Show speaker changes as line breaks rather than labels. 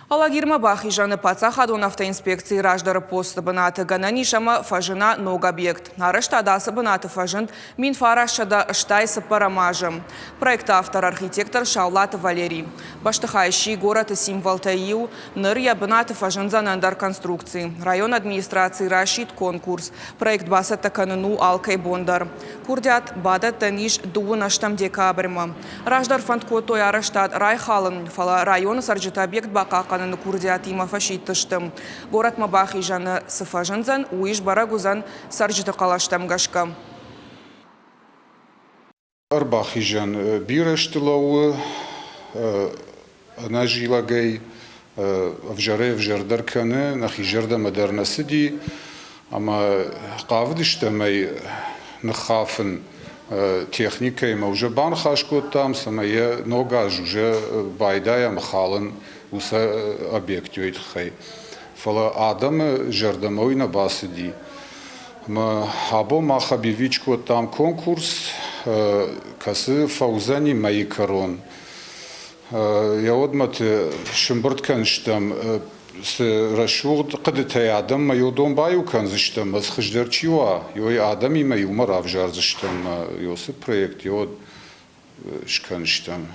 Алагирма бахижаны пацахадон автоинспекции раждары посты бынаты гананишама фажина ног объект. Нарышта адасы бынаты фажинт минфарашада штайсы парамажым. Проект автор-архитектор Шаулат Валерий. Баштыхающий город и символ Таиу, нырья бынаты фажин занандар конструкции. Район администрации рашит конкурс. Проект басата каныну алкай бондар. Курдят бадат таниш дуынаштам декабрьма. Раждар фанткотой араштад райхалын фала район сарджит объект бака каныны курдят има фашиттыштым. Город мабахижаны сыфажынзан уиш барагузан сарджиты калаштам гашка.
Арбахижан бирештылауы нажилагай вжардарканы нахижарда модернасиди, ама қавдыштамай нахафын техникой мы уже банхашку там самая ногаж уже байдая мхалын уса объектует хай. Фала адам жардамой на басиди. Мы або махабивичку там конкурс касы фаузани мои корон. Я одмат шимбортканштам с расшуд قدتي آدم ما يودون بايو كان زشتم بس خجدر چيوا يوي آدمي ما يومر أفجار زشتم يوسف projekt يود شكنشتم